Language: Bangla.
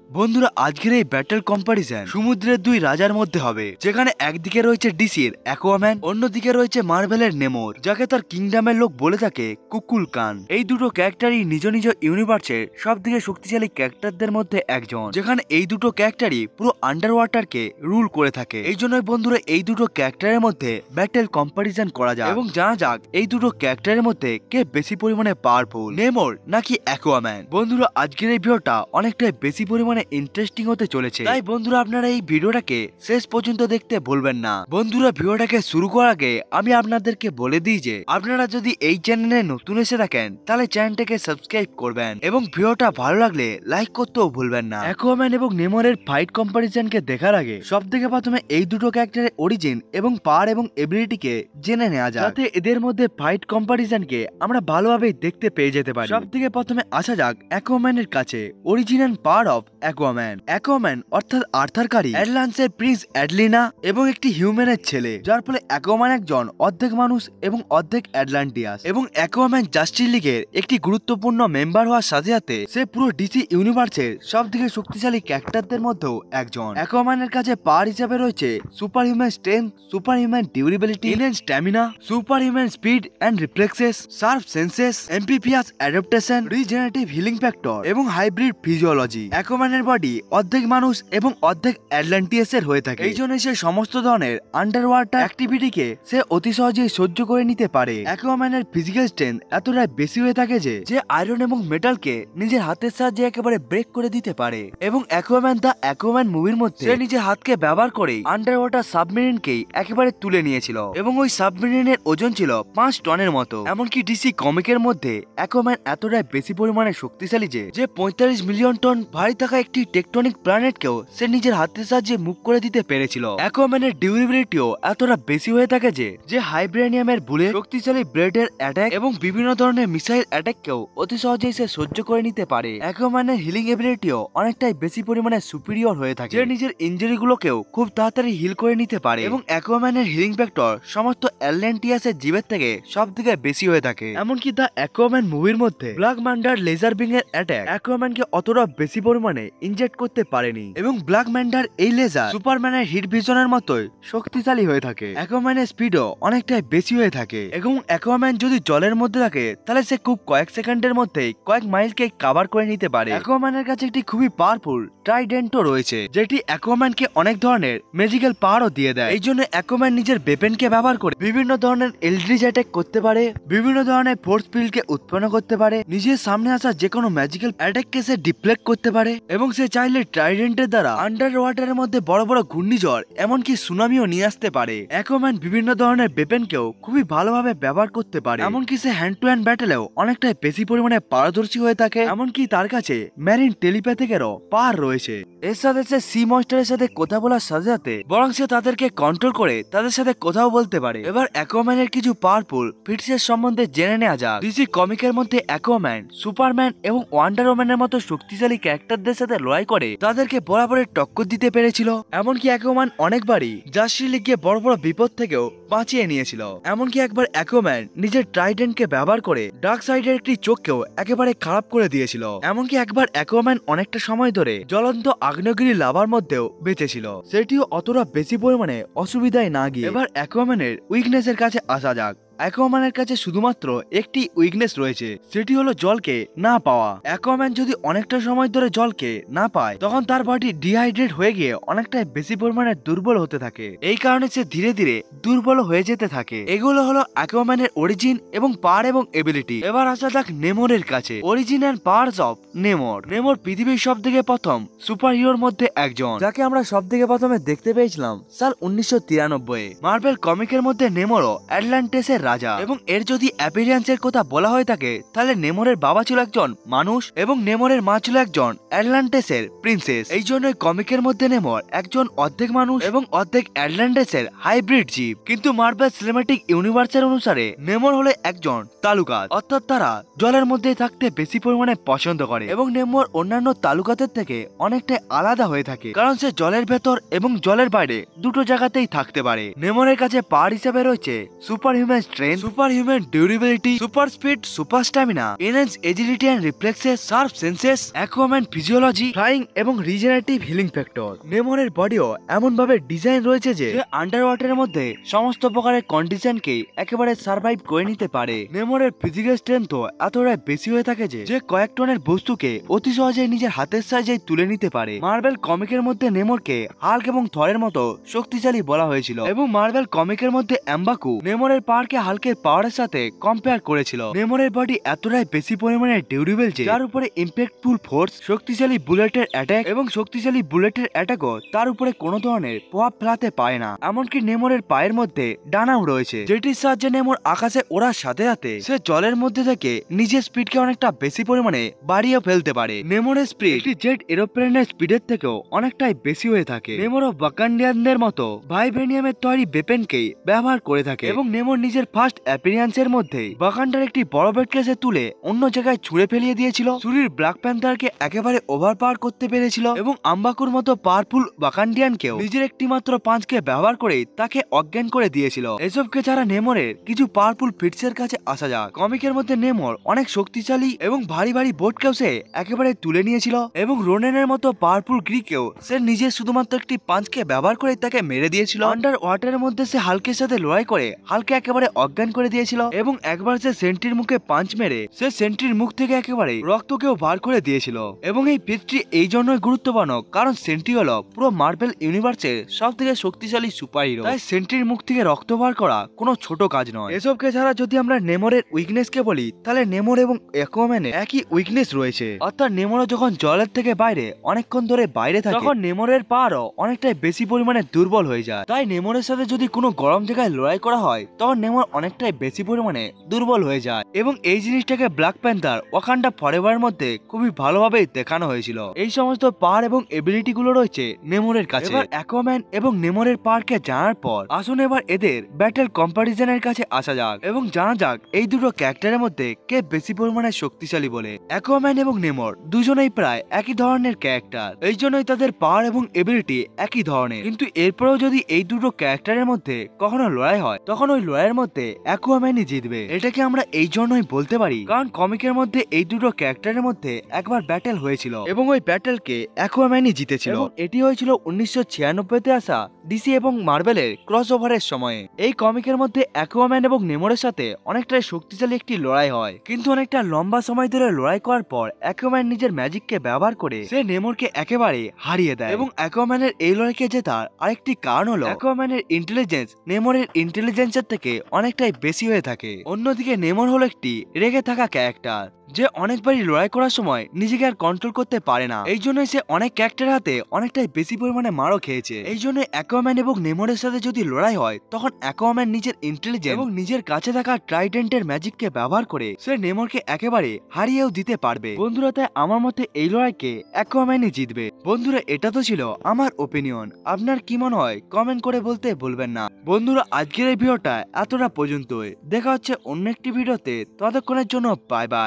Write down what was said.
বন্ধুরা আজকের এই ব্যাটল কম্পারিজন সমুদ্রের দুই রাজার মধ্যে হবে, যেখানে একদিকে রয়েছে ডিসির অ্যাকুয়াম্যান, অন্যদিকে রয়েছে মার্ভেলের নেমোর, যাকে তার কিংডমের লোক বলে থাকে কুকুলকান। এই দুটো ক্যারেক্টারই নিজ নিজ ইউনিভার্সের সব থেকে শক্তিশালী ক্যারেক্টারদের মধ্যে একজন, যেখানে এই দুটো ক্যারেক্টারই পুরো আন্ডার ওয়াটারকে রুল করে থাকে। এই জন্যই বন্ধুরা এই দুটো ক্যারেক্টারের মধ্যে ব্যাটল কম্পারিজন করা যায় এবং জানা যাক এই দুটো ক্যারেক্টারের মধ্যে কে বেশি পরিমাণে পাওয়ারফুল, নেমোর নাকি অ্যাকুয়াম্যান। বন্ধুরা আজকের এই ভিডিওটা অনেকটাই বেশি পরিমাণে ইন্টারেস্টিং হতে চলেছে, তাই বন্ধুরা আপনারা এই ভিডিওটাকে শেষ পর্যন্ত দেখতে ভুলবেন না। বন্ধুরা ভিডিওটাকে শুরু করার আগে আমি আপনাদেরকে বলে দিই যে আপনারা যদি এই চ্যানেলে নতুন এসে থাকেন তাহলে চ্যানেলটাকে সাবস্ক্রাইব করবেন এবং ভিডিওটা ভালো লাগলে লাইক করতেও ভুলবেন না। অ্যাকুয়াম্যান এবং নেমোরের ফাইট কম্পারিজনকে দেখার আগে সবথেকে প্রথমে এই দুটো ক্যারেক্টারের অরিজিন এবং পাওয়ার এবং এবিলিটিকে জেনে নেওয়া যায়, যাতে এদের মধ্যে ফাইট কম্পারিজনকে আমরা ভালোভাবে দেখতে পেয়ে যেতে পারি। সবথেকে প্রথমে আসা যাক অ্যাকুয়াম্যানের কাছে, origin and power of Aquaman. Aquaman অর্থাৎ আর্থারকারী অ্যাটলান্সের প্রিন্স অ্যাডলিনা এবং একটি হিউম্যানের ছেলে, যার ফলে অ্যাকুয়াম্যান একজন অর্ধেক মানুষ এবং অর্ধেক অ্যাটলান্টিয়াস। এবং অ্যাকুয়াম্যান জাস্টিস লিগের একটি গুরুত্বপূর্ণ মেম্বার হওয়ার সাথে সাথে সে পুরো ডিসি ইউনিভার্সের সব থেকে শক্তিশালী ক্যারেক্টারদের মধ্যেও একজন। অ্যাকুয়াম্যানের কাছে পাওয়ার হিসেবে রয়েছে super human strength, super human durability, enhance stamina, super human speed and reflexes, sharp senses, এমপিপিএস অ্যাডাপ্টেশন, রিজেনারেটিভ হিলিং ফ্যাক্টর এবং হাইব্রিড ফিজিওলজি। অ্যাকুয়াম্যানের বডি অর্ধেক মানুষ এবং অর্ধেক অ্যাটলান্টিয়াসের হয়ে থাকে, এই জন্য সে সমস্ত ধরনের আন্ডার ওয়াটার অ্যাক্টিভিটিকে সে অতি সহজেই সহ্য করে নিতে পারে। অ্যাকুয়াম্যানের ফিজিক্যাল স্ট্রেংথ এতটাই বেশি হয়ে থাকে যে আয়রন এবং মেটালকে নিজের হাতের সাহায্যে একেবারে ব্রেক করে দিতে পারে। এবং অ্যাকুয়াম্যান দ্য অ্যাকুয়াম্যান মুভির মধ্যে সে নিজের হাতকে ব্যবহার করে আন্ডার ওয়াটার সাবমেরিনকেই একেবারে তুলে নিয়েছিল এবং ওই সাবমেরিনের ওজন ছিল 5 টনের মতো। এমনকি ডিসি কমিকের মধ্যে অ্যাকুয়াম্যান এতটাই বেশি পরিমাণে শক্তিশালী যে 45 মিলিয়ন টন ভারী থাকা একটি টেকটনিক প্ল্যানেটকেও সে নিজের হাতের সাহায্যে মুভ করে দিতে পেরেছিল। অ্যাকুয়াম্যানের ডিউরেবিলিটিও এতটা বেশি হয়ে থাকে যে হাইব্রেনিয়ামের বুলেট, শক্তিশালী ব্লেডের অ্যাটাক এবং বিভিন্ন ধরনের মিসাইল অ্যাটাককেও অতি সহজেই সে সহ্য করে নিতে পারে। অ্যাকুয়াম্যানের হিলিং এবিলিটিও অনেকটাই বেশি পরিমাণে সুপিরিয়র হয়ে থাকে, যে নিজের ইনজুরি গুলোকেও খুব তাড়াতাড়ি হিল করে নিতে পারে। এবং অ্যাকুয়াম্যানের হিলিং ফ্যাক্টর সমস্ত অ্যাটলান্টিয়াসের জীবের থেকে সব থেকে বেশি হয়ে থাকে। এমনকি দ্য অ্যাকুয়াম্যান মুভির মধ্যে ব্ল্যাক ম্যান্ডার লেজার বিং এর অ্যাটাক অ্যাকুয়াম্যানকে অতটা বেশি পরিমাণে ইনজেক্ট করতে পারেনি এবং ব্ল্যাক ম্যান্ডার এই লেজার সুপারম্যানের হিট ভিশনের মতোই শক্তিশালী হয়ে থাকে। অ্যাকুয়াম্যানের স্পিডও অনেকটাই বেশি হয়ে থাকে এবং অ্যাকুয়াম্যান যদি জলের মধ্যে থাকে তাহলে সে খুব কয়েক সেকেন্ডের মধ্যেই কয়েক মাইলকে কভার করে নিতে পারে। অ্যাকুয়াম্যানের কাছে একটি খুবই পাওয়ারফুল ট্রাইডেন্টও রয়েছে, যেটি অ্যাকুয়াম্যানকে অনেক ধরনের ম্যাজিক্যাল পাওয়ারও দিয়ে দেয়। এই জন্য অ্যাকুয়াম্যান নিজের বেপেনকে ব্যবহার করে বিভিন্ন ধরনের এলড্রিজ অ্যাটাক করতে পারে, বিভিন্ন ধরনের ফোর্স ফিল্ডকে উৎপন্ন করতে পারে, নিজের সামনে আসা যে কোনো ম্যাজিক্যাল অ্যাটাককে সে ডিফ্লেক্ট করতে পারে এবং সে চাইলে ট্রাইডেন্টের দ্বারা আন্ডার ওয়াটারের মধ্যে বড় বড় ঘূর্ণিঝড় এমনকি সুনামিও নিয়ে আসতে পারে। অ্যাকুয়াম্যান বিভিন্ন ধরনের বেপেনকেও খুবই ভালোভাবে ব্যবহার করতে পারে, এমনকি সে হ্যান্ড টু হ্যান্ড ব্যাটেলেও অনেকটাই বেশি পরিমাণে পারদর্শী হয়ে থাকে। এমনকি তার কাছে ম্যারিন টেলিপ্যাথিকেরও পাওয়ার রয়েছে। এর সাথে সে সি মনস্টারের সাথে কথা বলার সাথে সাথে বরং সে তাদেরকে কন্ট্রোল করে তাদের সাথে কথাও বলতে পারে। এবার অ্যাকুয়াম্যানের কিছু পাওয়ারফুল ফিটসের সম্বন্ধে জেনে নেওয়া যাক। ডিসি কমিকের মধ্যে অ্যাকুয়াম্যান, সুপারম্যান এবং ওয়ান্ডার ওম্যানের মতো শক্তিশালী ক্যারেক্টারদের সাথে লড়াই করে তাদেরকে বরাবরের টক্কর দিতে পেরেছিল। এমনকি অ্যাকুয়াম্যান অনেকবারই জাস্টিস লিগকে বড় বড় বিপদ থেকেও বাঁচিয়ে নিয়েছিল। এমনকি একবার অ্যাকুয়াম্যান নিজের ট্রাইডেন্টকে ব্যবহার করে ডার্ক সাইডের একটি চোখকেও একেবারে খারাপ করে দিয়েছিল। এমনকি একবার অ্যাকুয়াম্যান অনেকটা সময় ধরে জ্বলন্ত আগ্নেয়গিরি লাভার মধ্যেও বেঁচেছিল, সেটিও অতটা বেশি পরিমাণে অসুবিধায় না গিয়ে। এবার অ্যাকুয়াম্যানের উইকনেসের কাছে আসা যাক। অ্যাকুয়াম্যানের কাছে শুধুমাত্র একটি উইকনেস রয়েছে, সেটি হলো জলকে না পাওয়া। অ্যাকুয়াম্যান যদি অনেকটা সময় ধরে জলকে না পায় তখন তার বডি ডিহাইড্রেট হয়ে গিয়ে অনেকটাই বেশি পরিমাণে দুর্বল হতে থাকে। এই কারণে সে ধীরে ধীরে দুর্বল হয়ে যেতে থাকে। এগুলো হলো অ্যাকুয়াম্যানের অরিজিন এবং পাওয়ার এবং এবিলিটি। এবার আসা যাক নেমোরের কাছে, অরিজিন এন্ড পাওয়ারস অফ নেমোর। নেমোর পৃথিবীর সব থেকে প্রথম সুপার হিরোর মধ্যে একজন, যাকে আমরা সব থেকে প্রথমে দেখতে পেয়েছিলাম সাল 1993 মার্ভেল কমিকের মধ্যে। নেমোরও অ্যাটলান্টিসের রাজা এবং এর যদি অ্যাপিয়ারেন্সের কথা বলা হয়ে থাকে তাহলে নেমোরের বাবা ছিল একজন মানুষ এবং নেমোরের মা ছিল একজন অ্যাটলান্টিসের প্রিন্সেস। এই জন্যই কমিকের মধ্যে নেমোর একজন অর্ধেক মানুষ এবং অর্ধেক অ্যাটলান্টিসের হাইব্রিড জীব। কিন্তু মার্ভেল সিনেম্যাটিক ইউনিভার্সের অনুসারে নেমোর হলো একজন তালুকাত, অর্থাৎ তারা জলের মধ্যে থাকতে বেশি পরিমাণে পছন্দ করে এবং নেমোর অন্যান্য তালুকাতের থেকে অনেকটাই আলাদা হয়ে থাকে, কারণ সে জলের ভেতর এবং জলের বাইরে দুটো জায়গাতেই থাকতে পারে। নেমোরের কাছে পাওয়ার হিসেবে রয়েছে super human strength, superhuman durability, super speed, super stamina, enhanced agility and reflexes, sharp senses, Aquaman physiology, flying এবং regenerative healing factor। নেমরের বডিও এমন ভাবে ডিজাইন রয়েছে যে আন্ডার ওয়াটারের মধ্যে সমস্ত প্রকারের কন্ডিশনকে একেবারে সার্ভাইভ করে নিতে পারে। নেমরের ফিজিক্যাল স্ট্রেংথও এতটাই বেশি হয়ে থাকে যে কয়েক টনের বস্তুকে অতি সহজে নিজের হাতের সাহায্যে তুলে নিতে পারে। মার্বেল কমিকের মধ্যে নেমরকে হাল্ক এবং থরের মতো শক্তিশালী বলা হয়েছিল এবং মার্বেল কমিকের মধ্যে এমবাকু নেমরের পাওয়ারকে হাল্কের পাওয়ারের সাথে কম্পেয়ার করেছিল। নেমরের বডি এতটাই বেশি পরিমাণে ডিউরেবল যে যার উপরে ইম্প্যাক্টফুল ফোর্স, শক্তিশালী বুলেটের অ্যাটাক এবং শক্তিশালী বুলেটের অ্যাটাকও তার উপরে কোনো ধরনের প্রভাব ফেলাতে পারে না। এমনকি নেমরের পায়ের মধ্যে ডানাও রয়েছে, যেটির সাহায্যে নেমর আকাশে ওড়ার সাথে সাথে সে জলের মধ্যে থেকে নিজের স্পিডকে অনেকটা বেশি পরিমাণে বাড়িয়ে ফেলতে পারে। নেমরের স্পিড একটি জেট এরোপ্লেনের স্পিডের থেকেও অনেকটাই বেশি হয়ে থাকে। নেমরও ওয়াকান্ডিয়ানদের মতো ভাইব্রেনিয়ামের তৈরি বেপেনকে ব্যবহার করে থাকে এবং নেমর নিজের ফার্স্ট অ্যাপিয়ারেন্সের মধ্যে ওয়াকান্ডার একটি বড় ব্যাটকেসে তুলে অন্য জায়গায় ছুঁড়ে ফেলিয়ে দিয়েছিল। সুরির ব্ল্যাক প্যান্থারকে একেবারে ওভারপাওয়ার করতে পেরেছিল এবং আম্বাকুর মতো পাওয়ারফুল ওয়াকান্ডিয়ানকেও নিজের একটি মাত্র পাঁচকে ব্যবহার করে তাকে অজ্ঞান করে দিয়েছিল। এসবকে ছাড়া নেমরের কিছু পাওয়ারফুল ফিটসের কাছে আসা যাক। কমিকের মধ্যে নেমর অনেক শক্তিশালী এবং ভারী ভারী বোটকেও সে একেবারে তুলে নিয়েছিল এবং রোনেনের মতো পাওয়ারফুল গ্রিকেও সে নিজের শুধুমাত্র একটি পাঁচকে ব্যবহার করে তাকে মেরে দিয়েছিল। আন্ডার ওয়াটারের মধ্যে সে হাল্কের সাথে লড়াই করে হালকে একেবারে অজ্ঞান করে দিয়েছিল এবং একবার সে সেন্ট্রির মুখে পাঁচ মেরে সে সেন্ট্রির মুখ থেকে একেবারে রক্তকেও বার করে দিয়েছিল। এবং এই ফিটটি এই জন্যই গুরুত্বপূর্ণ কারণ সেন্ট্রি হলো পুরো মার্বেল ইউনিভার্সের সব থেকে শক্তিশালী সুপার হিরো, তাই সেন্ট্রির মুখ থেকে রক্ত বার করা কোনো ছোট কাজ নয়। এসবকে ছাড়া যদি আমরা নেমরের উইকনেসকে বলি তাহলে নেমর এবং অ্যাকুয়াম্যানের একই উইকনেস রয়েছে, অর্থাৎ নেমরও যখন জলের থেকে বাইরে অনেকক্ষণ ধরে বাইরে থাকে তখন নেমরের পাওয়ারও অনেকটাই বেশি পরিমাণে দুর্বল হয়ে যায়। তাই নেমরের সাথে যদি কোনো গরম জায়গায় লড়াই করা হয় তখন নেমর অনেকটাই বেশি পরিমাণে দুর্বল হয়ে যায় এবং এই জিনিসটাকে ব্ল্যাক প্যান্থার ওয়াকান্ডা ফরএভারের মধ্যে খুবই ভালোভাবে দেখানো হয়েছিল। এই সমস্ত পাওয়ার এবং এবিলিটি গুলো রয়েছে নেমরের কাছে। এবার অ্যাকুয়াম্যান এবং নেমরের পাওয়ারকে জানার পর আসুন এবার এদের ব্যাটেল কম্পারিজনের কাছে আসা যাক এবং জানা যাক এই দুটো ক্যারেক্টারের মধ্যে কে বেশি পরিমাণে শক্তিশালী বলে। অ্যাকুয়াম্যান এবং নেমর দুজনেই প্রায় একই ধরনের ক্যারেক্টার, এই জন্যই তাদের পাওয়ার এবং এবিলিটি একই ধরনের। কিন্তু এরপরেও যদি এই দুটো ক্যারেক্টারের মধ্যে কখনো লড়াই হয় তখন ওই লড়াইয়ের মধ্যে অ্যাকুয়াম্যানই জিতবে। এটাকে আমরা এই জন্যই বলতে পারি কারণ কমিকের মধ্যে এই দুটো ক্যারেক্টারের মধ্যে একবার ব্যাটেল হয়েছিল এবং ওই ব্যাটেলকে অ্যাকুয়াম্যানই জিতেছিল। এটি হয়েছিল 1996-তে আসা ডিসি এবং মার্বেলের ক্রস ওভারের সময়ে। এই কমিকের মধ্যে অ্যাকুয়াম্যান এবং নেমরের সাথে অনেকটাই শক্তিশালী একটি লড়াই হয়, কিন্তু অনেকটা লম্বা সময় ধরে লড়াই করার পর অ্যাকুয়াম্যান নিজের ম্যাজিককে ব্যবহার করে সে নেমরকে একেবারে হারিয়ে দেয় এবং অ্যাকুয়াম্যানের এই লড়াইকে জেতার আরেকটি কারণ হলো অ্যাকুয়াম্যানের ইন্টেলিজেন্স নেমরের ইন্টেলিজেন্সের থেকে অনেকটাই বেশি হয়ে থাকে। অন্যদিকে নেমর হলো একটি রেগে থাকা ক্যারেক্টার যে অনেকবারই লড়াই করার সময় নিজেকে আর কন্ট্রোল করতে পারে না, এই জন্যই সে অনেক ক্যারেক্টারের হাতে অনেকটাই বেশি পরিমাণে মারও খেয়েছে। এই জন্য অ্যাকুয়াম্যান এবং নেমরের সাথে যদি লড়াই হয় তখন অ্যাকুয়াম্যান নিজের ইন্টেলিজেন্স এবং নিজের কাছে থাকা ট্রাইডেন্টের ম্যাজিককে ব্যবহার করে সে নেমরকে একেবারে হারিয়েও দিতে পারবে। বন্ধুরা, তাই আমার মতে এই লড়াইকে অ্যাকুয়াম্যানই জিতবে। বন্ধুরা, এটা তো ছিল আমার ওপিনিয়ন, আপনার কি মনে হয় কমেন্ট করে বলতে ভুলবেন না। বন্ধুরা, আজকের এই ভিডিওটা এতটা পর্যন্তই, দেখা হচ্ছে অন্য একটি ভিডিওতে, ততক্ষণের জন্য বাই বাই।